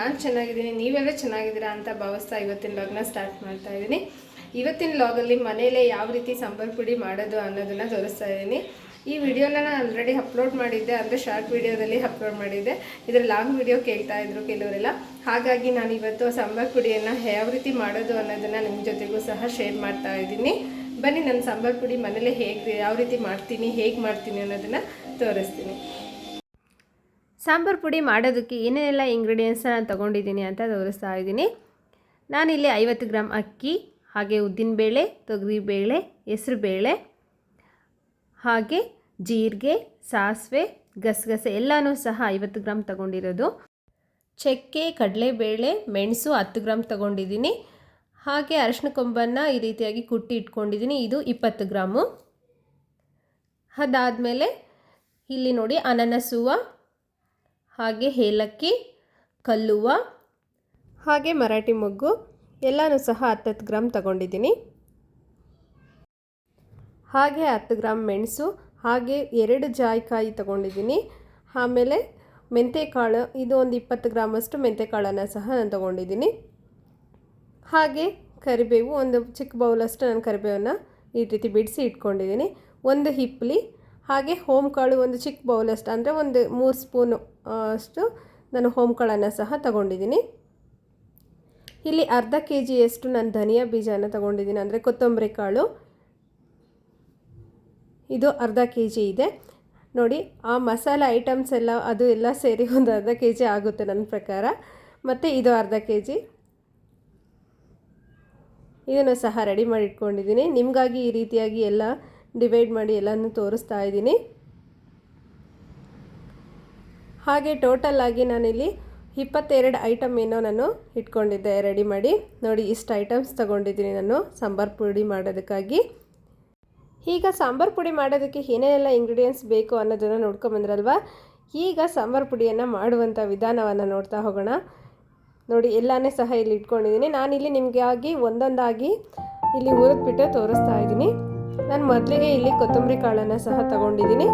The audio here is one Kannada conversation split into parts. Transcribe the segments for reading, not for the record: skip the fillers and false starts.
ನಾನು ಚೆನ್ನಾಗಿದ್ದೀನಿ, ನೀವೆಲ್ಲ ಚೆನ್ನಾಗಿದ್ದೀರಾ ಅಂತ ಭಾವಿಸ್ತಾ ಇವತ್ತಿನ ವ್ಲಾಗ್ನ ಸ್ಟಾರ್ಟ್ ಮಾಡ್ತಾ ಇದ್ದೀನಿ. ಇವತ್ತಿನ ವ್ಲಾಗಲ್ಲಿ ಮನೆಯಲ್ಲೇ ಯಾವ ರೀತಿ ಸಾಂಬಾರು ಪುಡಿ ಮಾಡೋದು ಅನ್ನೋದನ್ನು ತೋರಿಸ್ತಾ ಇದ್ದೀನಿ. ಈ ವಿಡಿಯೋನ ನಾನು ಆಲ್ರೆಡಿ ಅಪ್ಲೋಡ್ ಮಾಡಿದ್ದೆ, ಅಂದರೆ ಶಾರ್ಟ್ ವಿಡಿಯೋದಲ್ಲಿ ಅಪ್ಲೋಡ್ ಮಾಡಿದ್ದೆ. ಇದರ ಲಾಂಗ್ ವಿಡಿಯೋ ಕೇಳ್ತಾ ಇದ್ರು ಕೆಲವರೆಲ್ಲ. ಹಾಗಾಗಿ ನಾನು ಇವತ್ತು ಸಾಂಬಾರು ಪುಡಿಯನ್ನು ಯಾವ ರೀತಿ ಮಾಡೋದು ಅನ್ನೋದನ್ನು ನಿಮ್ಮ ಜೊತೆಗೂ ಸಹ ಶೇರ್ ಮಾಡ್ತಾ ಇದ್ದೀನಿ. ಬನ್ನಿ, ನನ್ನ ಸಾಂಬಾರು ಪುಡಿ ಮನೇಲೆ ಯಾವ ರೀತಿ ಮಾಡ್ತೀನಿ, ಹೇಗೆ ಮಾಡ್ತೀನಿ ಅನ್ನೋದನ್ನು ತೋರಿಸ್ತೀನಿ. ಸಾಂಬಾರು ಪುಡಿ ಮಾಡೋದಕ್ಕೆ ಏನೇನೆಲ್ಲ ಇಂಗ್ರೀಡಿಯೆಂಟ್ಸ್ನ ನಾನು ತೊಗೊಂಡಿದ್ದೀನಿ ಅಂತ ತೋರಿಸ್ತಾ ಇದ್ದೀನಿ. ನಾನಿಲ್ಲಿ 50 ಗ್ರಾಮ್ ಅಕ್ಕಿ, ಹಾಗೆ ಉದ್ದಿನಬೇಳೆ, ತೊಗರಿಬೇಳೆ, ಹೆಸರುಬೇಳೆ, ಹಾಗೆ ಜೀರಿಗೆ, ಸಾಸಿವೆ, ಗಸಗಸೆ ಎಲ್ಲನೂ ಸಹ 50 ಗ್ರಾಮ್ ತೊಗೊಂಡಿರೋದು. ಚಕ್ಕೆ, ಕಡಲೆಬೇಳೆ, ಮೆಣಸು 10 ಗ್ರಾಮ್ ತೊಗೊಂಡಿದ್ದೀನಿ. ಹಾಗೆ ಅರಿಶಿನ ಕೊಂಬನ್ನು ಈ ರೀತಿಯಾಗಿ ಕುಟ್ಟಿ ಇಟ್ಕೊಂಡಿದ್ದೀನಿ, ಇದು 20 ಗ್ರಾಮು. ಅದಾದಮೇಲೆ ಇಲ್ಲಿ ನೋಡಿ ಅನಾನಸ್ ಹೂವು, ಹಾಗೆ ಏಲಕ್ಕಿ, ಕಲ್ಲುವ, ಹಾಗೆ ಮರಾಠಿ ಮೊಗ್ಗು ಎಲ್ಲನೂ ಸಹ 10 ಗ್ರಾಮ್ ತಗೊಂಡಿದ್ದೀನಿ. ಹಾಗೆ 10 ಗ್ರಾಮ್ ಮೆಣಸು, ಹಾಗೆ 2 ಜಾಯಿಕಾಯಿ ತಗೊಂಡಿದ್ದೀನಿ. ಆಮೇಲೆ ಮೆಂತ್ಯಕಾಳು, ಇದು ಒಂದು 20 ಗ್ರಾಮಷ್ಟು ಮೆಂತ್ಯಕಾಳನ್ನು ಸಹ ನಾನು ತಗೊಂಡಿದ್ದೀನಿ. ಹಾಗೆ ಕರಿಬೇವು, ಒಂದು ಚಿಕ್ಕ ಬೌಲಷ್ಟು ನಾನು ಕರಿಬೇವನ್ನು ಈ ರೀತಿ ಬಿಡಿಸಿ ಇಟ್ಕೊಂಡಿದ್ದೀನಿ. ಒಂದು ಹಿಪ್ಪಲಿ, ಹಾಗೆ ಹೋಮ್ಕಾಳು ಒಂದು ಚಿಕ್ಕ ಬೌಲಷ್ಟು, ಅಂದರೆ ಒಂದು 3 ಸ್ಪೂನು ಅಷ್ಟು ನಾನು ಹೋಮ್ಕಾಳನ್ನು ಸಹ ತಗೊಂಡಿದ್ದೀನಿ. ಇಲ್ಲಿ ಅರ್ಧ kgಯಷ್ಟು ನಾನು ಧನಿಯಾ ಬೀಜನ ತಗೊಂಡಿದ್ದೀನಿ, ಅಂದರೆ ಕೊತ್ತಂಬರಿ ಕಾಳು, ಇದು ಅರ್ಧ kg ಇದೆ. ನೋಡಿ, ಆ ಮಸಾಲೆ ಐಟಮ್ಸ್ ಎಲ್ಲ ಅದು ಎಲ್ಲ ಸೇರಿ ಒಂದು ಅರ್ಧ kg ಆಗುತ್ತೆ ನನ್ನ ಪ್ರಕಾರ. ಮತ್ತು ಇದು ಅರ್ಧ kg, ಇದನ್ನು ಸಹ ರೆಡಿ ಮಾಡಿ ಇಟ್ಕೊಂಡಿದ್ದೀನಿ. ನಿಮಗಾಗಿ ಈ ರೀತಿಯಾಗಿ ಎಲ್ಲ ಡಿವೈಡ್ ಮಾಡಿ ಎಲ್ಲನೂ ತೋರಿಸ್ತಾ ಇದ್ದೀನಿ. ಹಾಗೆ ಟೋಟಲ್ ಆಗಿ ನಾನಿಲ್ಲಿ 22 ಐಟಮ್ ಏನೋ ನಾನು ಇಟ್ಕೊಂಡಿದ್ದೆ ರೆಡಿ ಮಾಡಿ. ನೋಡಿ, ಇಷ್ಟು ಐಟಮ್ಸ್ ತೊಗೊಂಡಿದ್ದೀನಿ ನಾನು ಸಾಂಬಾರು ಪುಡಿ ಮಾಡೋದಕ್ಕಾಗಿ. ಈಗ ಸಾಂಬಾರು ಪುಡಿ ಮಾಡೋದಕ್ಕೆ ಏನೇನೆಲ್ಲ ಇಂಗ್ರೀಡಿಯೆಂಟ್ಸ್ ಬೇಕು ಅನ್ನೋದನ್ನು ನೋಡ್ಕೊಂಬಂದ್ರಲ್ವ. ಈಗ ಸಾಂಬಾರು ಪುಡಿಯನ್ನು ಮಾಡುವಂಥ ವಿಧಾನವನ್ನು ನೋಡ್ತಾ ಹೋಗೋಣ. ನೋಡಿ, ಎಲ್ಲನೇ ಸಹ ಇಲ್ಲಿ ಇಟ್ಕೊಂಡಿದ್ದೀನಿ. ನಾನಿಲ್ಲಿ ನಿಮಗಾಗಿ ಒಂದೊಂದಾಗಿ ಇಲ್ಲಿ ಹುರಿದ್ಬಿಟ್ಟು ತೋರಿಸ್ತಾ ಇದ್ದೀನಿ. ನಾನು ಮೊದಲಿಗೆ ಇಲ್ಲಿ ಕೊತ್ತಂಬರಿ ಕಾಳನ್ನು ಸಹ ತಗೊಂಡಿದ್ದೀನಿ.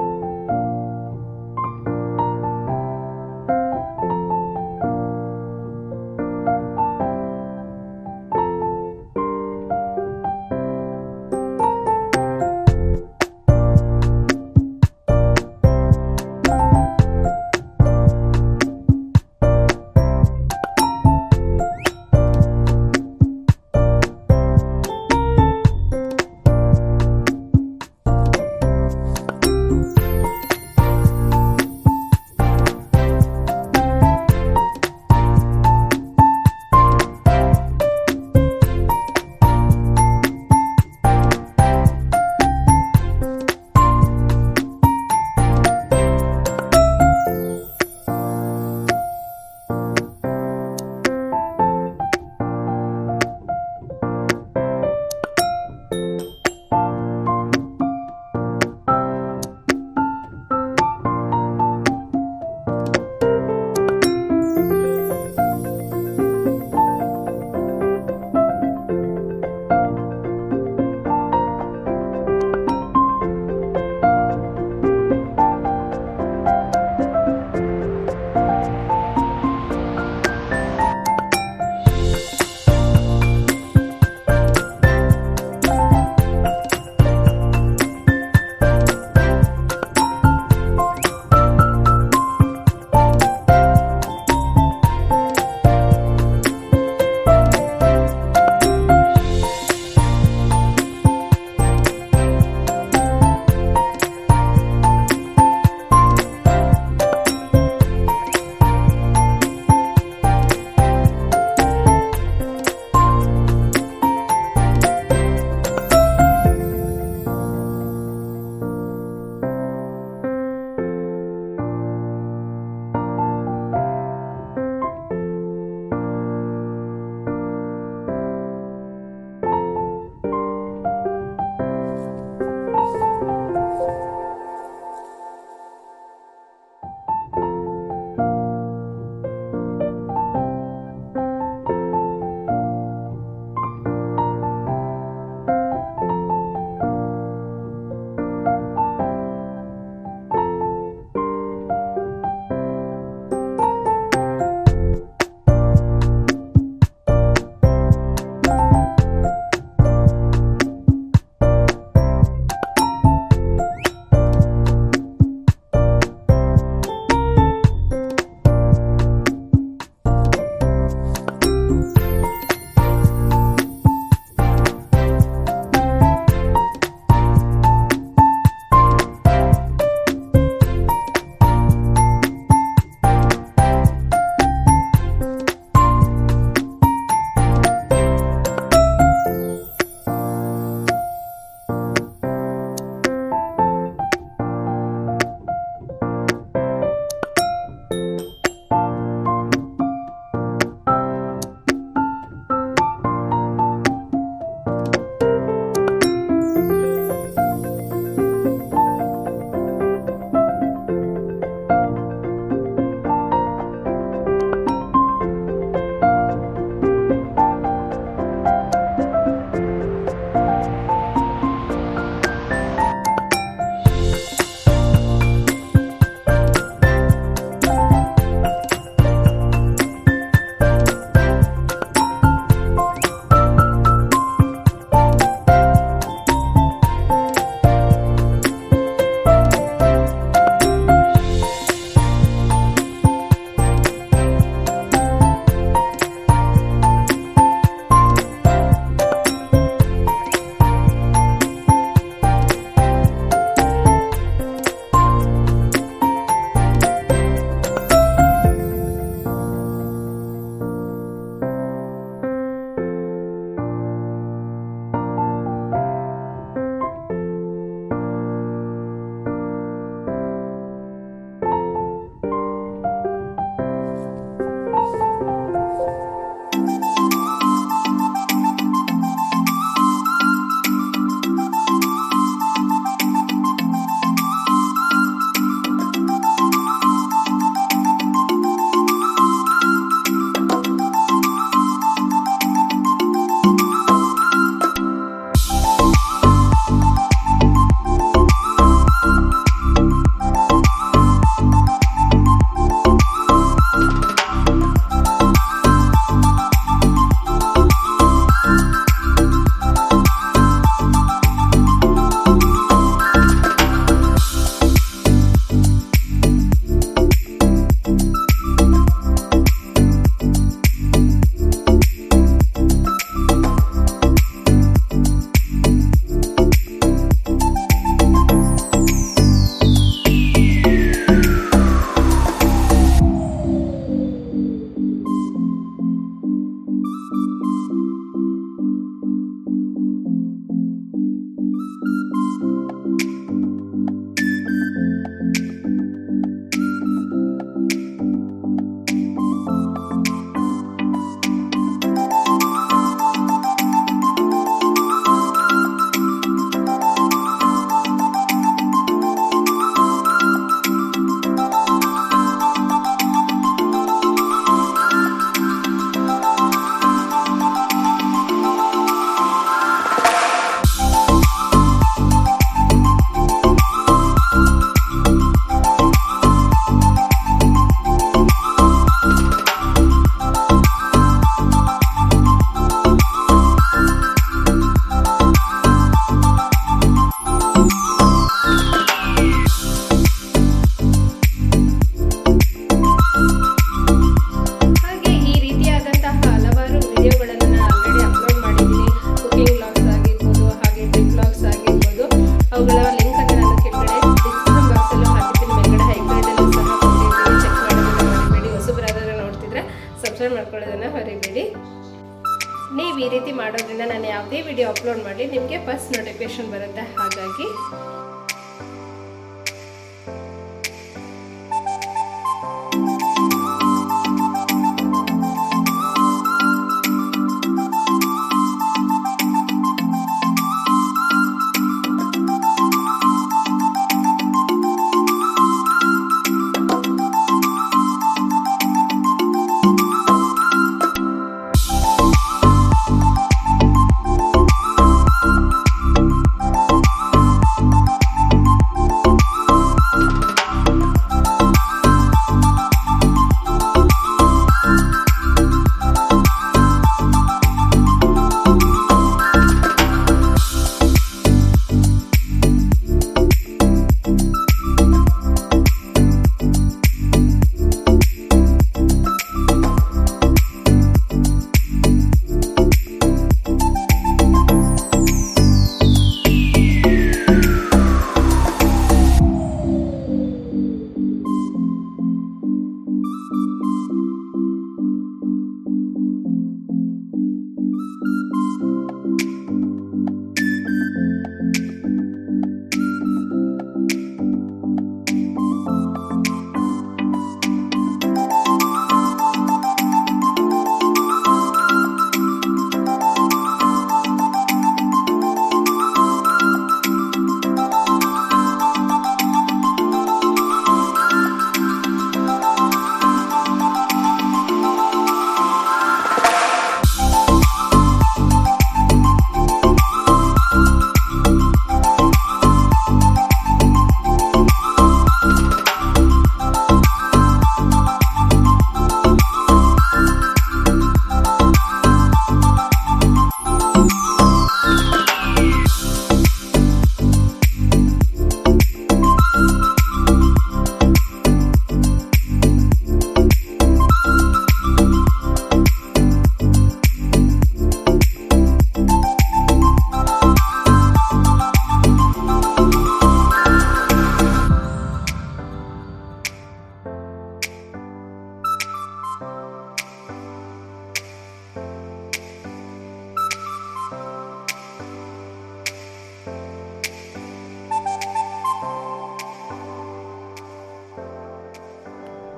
ಯಾವುದೇ ವಿಡಿಯೋ ಅಪ್ಲೋಡ್ ಮಾಡಿ ನಿಮಗೆ ಫಸ್ಟ್ ನೋಟಿಫಿಕೇಶನ್ ಬರುತ್ತೆ. ಹಾಗಾಗಿ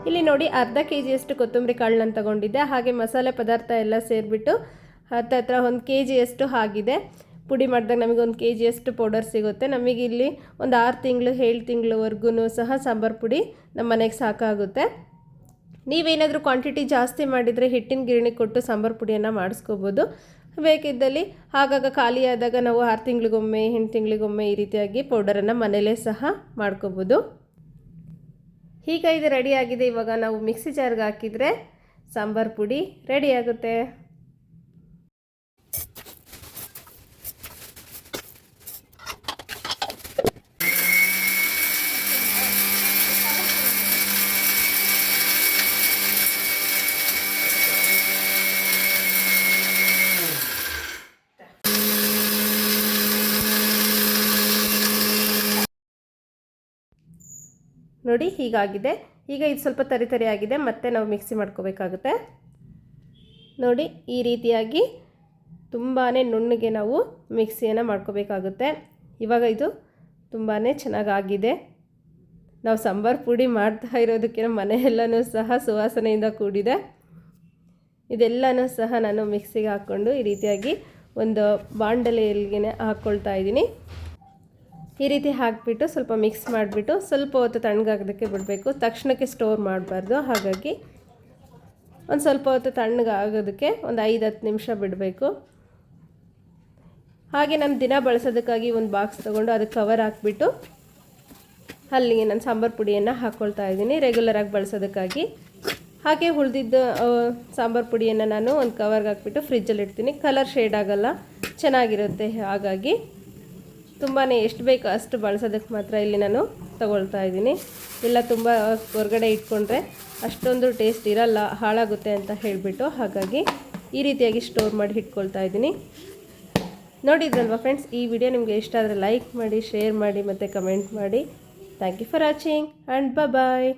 ಇಲ್ಲಿ ನೋಡಿ ಅರ್ಧ ಕೆಜಿಯಷ್ಟು ಕೊತ್ತಂಬರಿ ಕಾಳನ್ನ ತಗೊಂಡಿದ್ದೆ. ಹಾಗೆ ಮಸಾಲೆ ಪದಾರ್ಥ ಎಲ್ಲ ಸೇರಿಬಿಟ್ಟು ಹತ್ತಿರ 1 kg ಆಗಿದೆ. ಪುಡಿ ಮಾಡಿದಾಗ ನಮಗೆ 1 kg ಪೌಡರ್ ಸಿಗುತ್ತೆ. ನಮಗೆ ಇಲ್ಲಿ ಒಂದು 6 ತಿಂಗಳು 7 ತಿಂಗಳವರೆಗೂ ಸಹ ಸಾಂಬಾರು ಪುಡಿ ನಮ್ಮ ಮನೆಗೆ ಸಾಕಾಗುತ್ತೆ. ನೀವೇನಾದರೂ ಕ್ವಾಂಟಿಟಿ ಜಾಸ್ತಿ ಮಾಡಿದರೆ ಹಿಟ್ಟಿನ ಗಿರಣಿ ಕೊಟ್ಟು ಸಾಂಬಾರು ಪುಡಿಯನ್ನು ಮಾಡಿಸ್ಕೋಬೋದು. ಬೇಕಿದ್ದಲ್ಲಿ ಆಗಾಗ ಖಾಲಿ ಆದಾಗ ನಾವು 6 ತಿಂಗಳಿಗೊಮ್ಮೆ 8 ತಿಂಗಳಿಗೊಮ್ಮೆ ಈ ರೀತಿಯಾಗಿ ಪೌಡರನ್ನು ಮನೆಯಲ್ಲೇ ಸಹ ಮಾಡ್ಕೋಬೋದು. ಈಗ ಇದು ರೆಡಿ ಆಗಿದೆ. ಇವಾಗ ನಾವು ಮಿಕ್ಸಿ ಜಾರ್ಗೆ ಹಾಕಿದರೆ ಸಾಂಬಾರು ಪುಡಿ ರೆಡಿ ಆಗುತ್ತೆ. ನೋಡಿ ಹೀಗಾಗಿದೆ. ಈಗ ಇದು ಸ್ವಲ್ಪ ತರಿ ಆಗಿದೆ. ಮತ್ತೆ ನಾವು ಮಿಕ್ಸಿ ಮಾಡ್ಕೋಬೇಕಾಗುತ್ತೆ. ನೋಡಿ ಈ ರೀತಿಯಾಗಿ ತುಂಬಾ ನುಣ್ಣಗೆ ನಾವು ಮಿಕ್ಸಿಯನ್ನು ಮಾಡ್ಕೋಬೇಕಾಗುತ್ತೆ. ಇವಾಗ ಇದು ತುಂಬಾ ಚೆನ್ನಾಗಾಗಿದೆ. ನಾವು ಸಾಂಬಾರು ಪುಡಿ ಮಾಡ್ತಾ ಇರೋದಕ್ಕೆ ಮನೆಯೆಲ್ಲನೂ ಸಹ ಸುವಾಸನೆಯಿಂದ ಕೂಡಿದೆ. ಇದೆಲ್ಲನೂ ಸಹ ನಾನು ಮಿಕ್ಸಿಗೆ ಹಾಕ್ಕೊಂಡು ಈ ರೀತಿಯಾಗಿ ಒಂದು ಬಾಂಡಲೆಯಲ್ಲಿಗೆ ಹಾಕ್ಕೊಳ್ತಾ ಇದ್ದೀನಿ. ಈ ರೀತಿ ಹಾಕಿಬಿಟ್ಟು ಸ್ವಲ್ಪ ಮಿಕ್ಸ್ ಮಾಡಿಬಿಟ್ಟು ಸ್ವಲ್ಪ ಹೊತ್ತು ತಣ್ಣಗಾಗೋದಕ್ಕೆ ಬಿಡಬೇಕು. ತಕ್ಷಣಕ್ಕೆ ಸ್ಟೋರ್ ಮಾಡಬಾರ್ದು. ಹಾಗಾಗಿ ಒಂದು ಸ್ವಲ್ಪ ಹೊತ್ತು ತಣ್ಣಗಾಗೋದಕ್ಕೆ ಒಂದು 5-10 ನಿಮಿಷ ಬಿಡಬೇಕು. ಹಾಗೆ ನಾನು ದಿನ ಬಳಸೋದಕ್ಕಾಗಿ ಒಂದು ಬಾಕ್ಸ್ ತೊಗೊಂಡು ಅದಕ್ಕೆ ಕವರ್ ಹಾಕಿಬಿಟ್ಟು ಅಲ್ಲಿಗೆ ನಾನು ಸಾಂಬಾರು ಪುಡಿಯನ್ನು ಹಾಕ್ಕೊಳ್ತಾ ಇದ್ದೀನಿ ರೆಗ್ಯುಲರಾಗಿ ಬಳಸೋದಕ್ಕಾಗಿ. ಹಾಗೆ ಉಳಿದಿದ್ದ ಸಾಂಬಾರು ಪುಡಿಯನ್ನು ನಾನು ಒಂದು ಕವರ್ಗೆ ಹಾಕಿಬಿಟ್ಟು ಫ್ರಿಜ್ಜಲ್ಲಿ ಇಡ್ತೀನಿ. ಕಲರ್ ಶೇಡ್ ಆಗೋಲ್ಲ, ಚೆನ್ನಾಗಿರುತ್ತೆ. ಹಾಗಾಗಿ ತುಂಬಾ ಎಷ್ಟು ಬೇಕು ಅಷ್ಟು ಬಳಸೋದಕ್ಕೆ ಮಾತ್ರ ಇಲ್ಲಿ ನಾನು ತಗೊಳ್ತಾ ಇದ್ದೀನಿ. ಇಲ್ಲ ತುಂಬ ಹೊರಗಡೆ ಇಟ್ಕೊಂಡ್ರೆ ಅಷ್ಟೊಂದು ಟೇಸ್ಟ್ ಇರಲ್ಲ, ಹಾಳಾಗುತ್ತೆ ಅಂತ ಹೇಳಿಬಿಟ್ಟು ಹಾಗಾಗಿ ಈ ರೀತಿಯಾಗಿ ಸ್ಟೋರ್ ಮಾಡಿ ಇಟ್ಕೊಳ್ತಾ ಇದ್ದೀನಿ. ನೋಡಿದ್ರಲ್ವ ಫ್ರೆಂಡ್ಸ್, ಈ ವಿಡಿಯೋ ನಿಮಗೆ ಇಷ್ಟ ಆದರೆ ಲೈಕ್ ಮಾಡಿ, ಶೇರ್ ಮಾಡಿ ಮತ್ತು ಕಮೆಂಟ್ ಮಾಡಿ. Thank you for watching and bye.